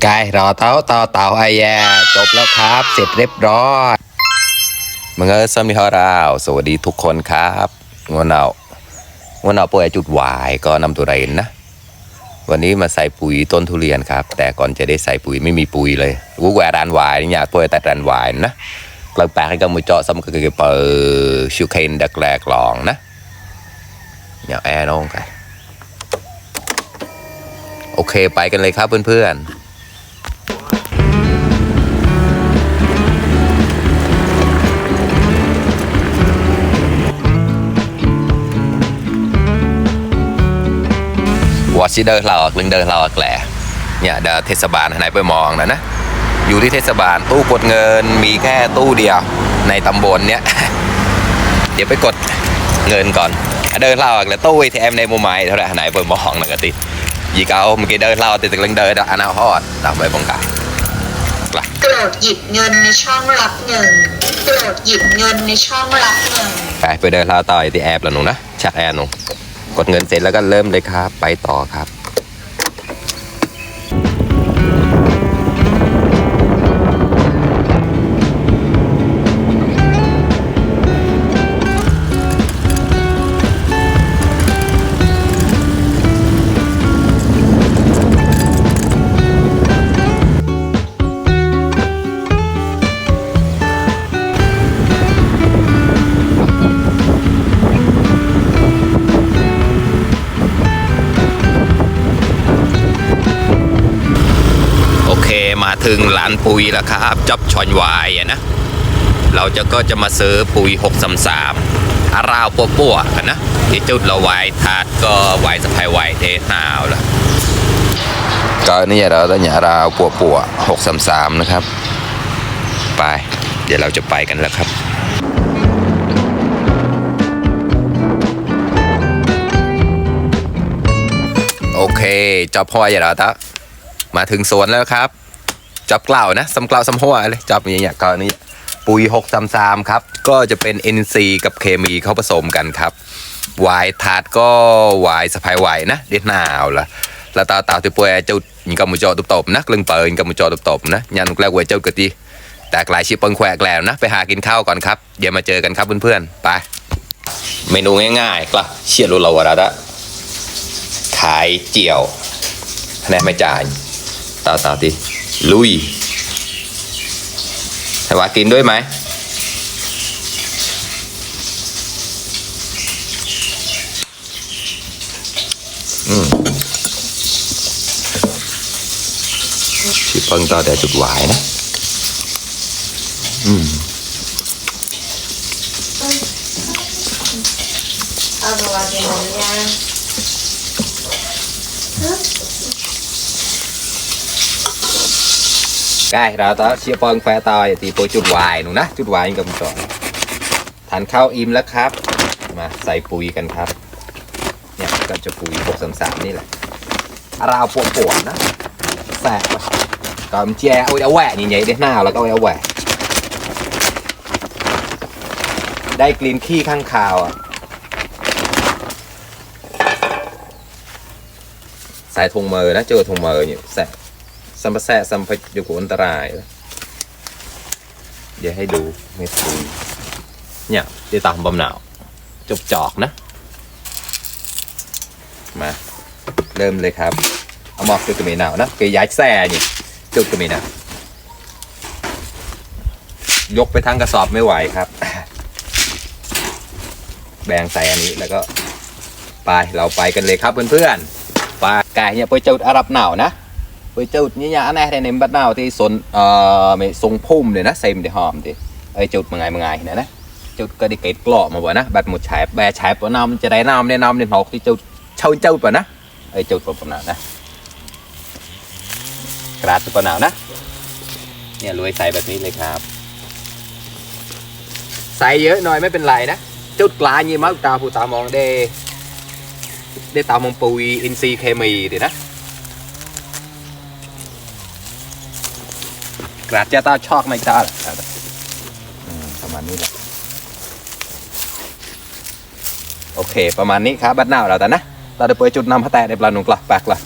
กายรอเต่าไอ้แย่จบแล้วครับเสร็จเรียบร้อยมึงสวัสดีครับสวัสดีทุกคนครับงวนเอาป่วยจุดหวายก็นำตัวเรนนะวันนี้มาใส่ปุ๋ยต้นทุเรียนครับแต่ก่อนจะได้ใส่ปุ๋ยไม่มีปุ๋ยเลยกูแหวรานหวายเนี่ยป่วยแต่รานหวายนะกลางแปลกให้กับมือเจาะซ้ำก็คือเปิดชิวเคนดักแหลกหลองนะอย่าแอร์น้องกันโอเคไปกันเลยครับเพื่อนๆวัดที่เดินเราลึงเดินเราแกล่เนี่ยเดินเทศบาลไหนไปมองนะอยู่ที่เทศบาลตู้กดเงินมีแค่ตู้เดียวในตำบลเนี้ยเดี๋ยวไปกดเงินก่อนเดินเราแล้วตู้ ATM ในมุมไม้เท่าไหร่ไหนไปมองนะกติยีเก้าเมื่อกี้เดินเราติดลึงเดินอันเอาฮอดเราไปบังกายโปรดหยิบเงินในช่องรับเงินโปรดหยิบเงินในช่องรับเงินไปเดินเราต่อที่แอปแล้วหนูนะชักแอปหนูกดเงินเสร็จแล้วก็เริ่มเลยครับไปต่อครับมาถึงร้านปุ๋ยแล้วครับจับชอนวายนะเราก็จะมาซื้อปุ๋ย633อาราวปัวกันนะที่จุดเราไว้ถาดก็ไว้สะพายไว้เทหาวแล้วก็นี่เราต้องอย่าราวปัว633นะครับไปเดี๋ยวเราจะไปกันแล้วครับโอเคจับพ่ออย่าเราตะมาถึงสวนแล้วครับจับกล่าวนะสำกล่าวสำหัวเลยจับอย่างเงี้ยก็นี่ปุ๋ย633ครับก็จะเป็น NC กับเคมีเขาผสมกันครับวายถาดก็วายสะพายไหวนะเด็ดหนาวละแล้วตาที่ป่วยเจ้ายิงกับมือจอตุบๆนะกลึงเปิดกับมือจอตุบๆนะยันแกล้วยเจ้ากะตีแต่กลายชิปเปิงแขวกแล้วนะไปหากินข้าวก่อนครับเดี๋ยวมาเจอกันครับเพื่อนๆไปเมนูง่ายๆกล่ะเชี่ยรุเราวะระขายเจียวคะแนนไม่จ่ายตาตีลุยแต่ว่ากินด้วยไหมชิปเปิงต่อแต่จุดหวายนะเอาตัวเดียวยังcái đó tao chia bông phe tỏi thìปุ๋ยจุดวายหนูนะจุดวายกับต่อทานข้าวอิ่มแล้วครับมาใส่ปุ๋ยกันครับเนี่ยก็จะปุ๋ย633นี่แหละราวปวดนะแสบก่อนแจเอาแหวะนี่ใหญ่ได้หน้าแล้วก็เอาแหวะได้กลิ่นขี้ข้างคาวอ่ะใส่ถุงมือนะเจอถุงมือเนี่ยแสบสัมผัสสัมผัสอยู่กับอันตรายเดี๋ยวให้ดูเม็ดปุ๋ยเนี่ยเดี๋ยวตามบำหนาวจอกนะมาเริ่มเลยครับเอาหมอกจุดกระเมนหนาวนะเกยย้ายแซ่เนี่ยจุดกระเมนหนาวยกไปทั้งกระสอบไม่ไหวครับแบ่งใส่อันนี้แล้วก็ไปเราไปกันเลยครับเพื่อนๆไปไก่เนี่ยไปจุดอาหรับหนาวนะไปจุดนี่ยอันนี้ในบ้านเราที่สนไม่ทรงพุ่มเลยนะเซมเดี๋ยวหอมดิไอจุดมาไงนะจุดก็ได้เกล็ดกรอบมาบ่นะบัดหมดฉายแบฉายปนำจะได้น้ำในหอกที่จุดเช่าเจ้าป่ะนะไอจุดปนำนะกระดาษปนำนะเนี่ยรวยใส่แบบนี้เลยครับใส่เยอะหน่อยไม่เป็นไรนะจุดกลายยี่มักตาผู้ตามองได้ตามองปุ๋ยอินทรีย์เคมีดินะกระดาษจะตาชอกไม่ตาประมาณนี้แหละโอเคประมาณนี้ครับบัดหน้าเราแต่นะเราจะเปิดจุดนำพระแตะในปลาหนุ่มกลับแปลกละ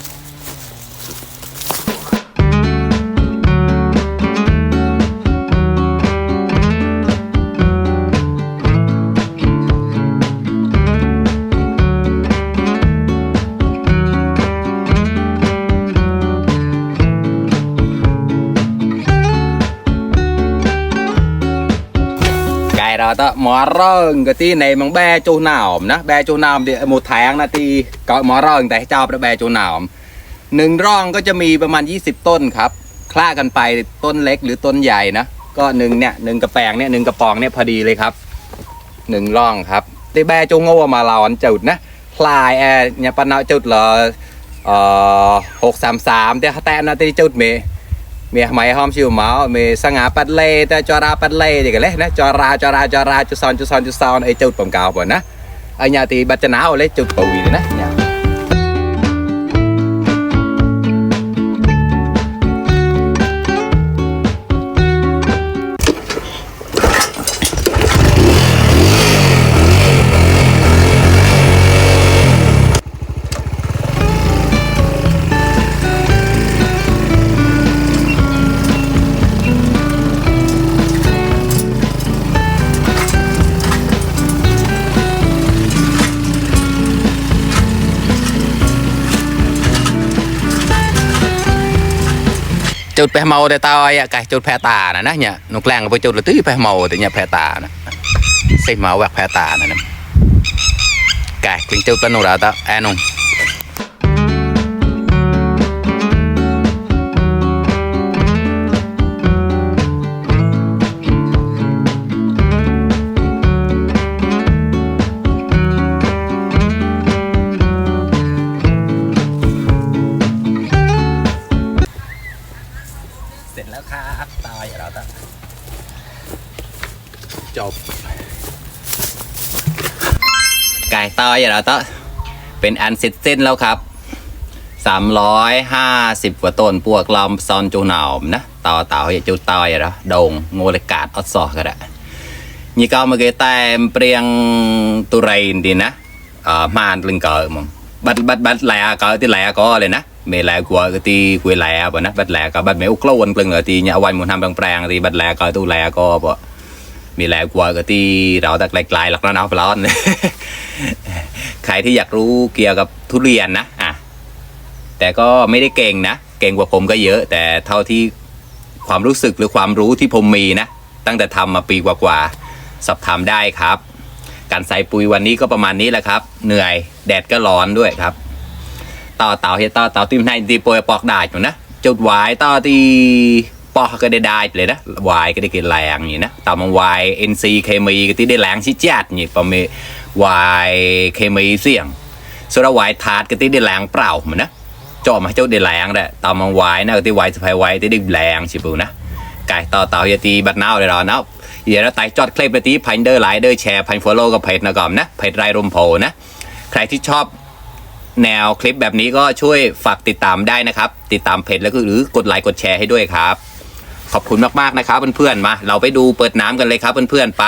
đó ta mỏ rừng cái tí này bằng be chỗ nàoนะแบchỗ nào thì một thángนะที่ก็หมอรองแต่เจ้าแบchỗ nàoหนึ่งร่องก็จะมีประมาณ20ต้นครับคล้ากันไปต้นเล็กหรือต้นใหญ่นะก็หนึ่งกระแปงเนี่ยหนึ่งกระปองเนี่ยพอดีเลยครับหนึ่งร่องครับที่แบchỗ ngô mà là anhจุดนะพลายnhà pan nàoจุดlà 633แต่แต่นะที่จุดมีmáy hôm chiều máuมีสง่าปัดเล่แต่จอราปัดเล่ดีกันเลยนะจอราจุดซอนไอจุดผมเก่าบ่นะไอญาติบัจนาเอาเลยจุดปุ๋ยเลยนะจุดแพเมาแต่ตายอะไก่จุดแพตานะเนี่ยนกแรงก็ไปจุดเลยตื้อแพเมาแต่เนี่ยแพตานะใส่เมาแหวกแพตานะไก่กินจุดเป็นหนูราตาแอนุ่งเสร็จแล้วครับตายแล้วจบไก่ตายแล้วเป็นอันเสร็จสิ้นแล้วครับ350กว่าต้นพวกลำซอนจูหนาวนะต่ออย่าจูตายแล้วโด่งโงเลกาดอดซอกก็ได้นี่ก็มาเกตมเปรียงตุเรนดีนะมานลึงเกิดมึงบัดแหลกเกิดที่แหลกก็เลยนะเมลกว่าก็ตีคุยแหลกบ่นะบัดแหลกก็บัดเมอุกโลนกลึงเลยตีเนี่ยวันมุนทำแปลงตีบัดแหลกก็ตู้แหลกก็บ่มีแหลกว่าก็ตีเราตะไกลๆหลักน้ำร้อนใครที่อยากรู้เกี่ยวกับทุเรียนนะแต่ก็ไม่ได้เก่งนะเก่งกว่าผมก็เยอะแต่เท่าที่ความรู้สึกหรือความรู้ที่ผมมีนะตั้งแต่ทำมาปีกว่าๆสอบถามได้ครับการใส่ปุ๋ยวันนี้ก็ประมาณนี้แหละครับเหนื่อยแดดก็ร้อนด้วยครับต่อเฮต่อตีมในตีโปรยปอกได้อยู่นะจุดวายต่อตีปอกก็ได้เลยนะวายก็ได้กินแรงอย่างนี้นะต่อมาวายเอ็นซีเคมีก็ตีได้แรงชิจัดนี่ประมาณวายเคมีเสี่ยงส่วนวายทาร์ดก็ตีได้แรงเปล่าเหมือนนะจอมาเจ้าได้แรงแหละต่อมาวายนะก็ตีวายสะพายไว้ตีได้แรงชิบูนะไก่ต่อเฮตีบัดน้าเลยรอนะเดี๋ยวเราไต่จอดคลิปไปตีพันเดอร์ไลเดอร์แชร์พันฟอลโล่กับเพจนะก่อนนะเพจไรรมโพนะใครที่ชอบแนวคลิปแบบนี้ก็ช่วยฝากติดตามได้นะครับติดตามเพจแล้วก็หรือกดไลค์กดแชร์ให้ด้วยครับขอบคุณมากๆนะครับเพื่อนๆมาเราไปดูเปิดน้ำกันเลยครับเพื่อนๆไป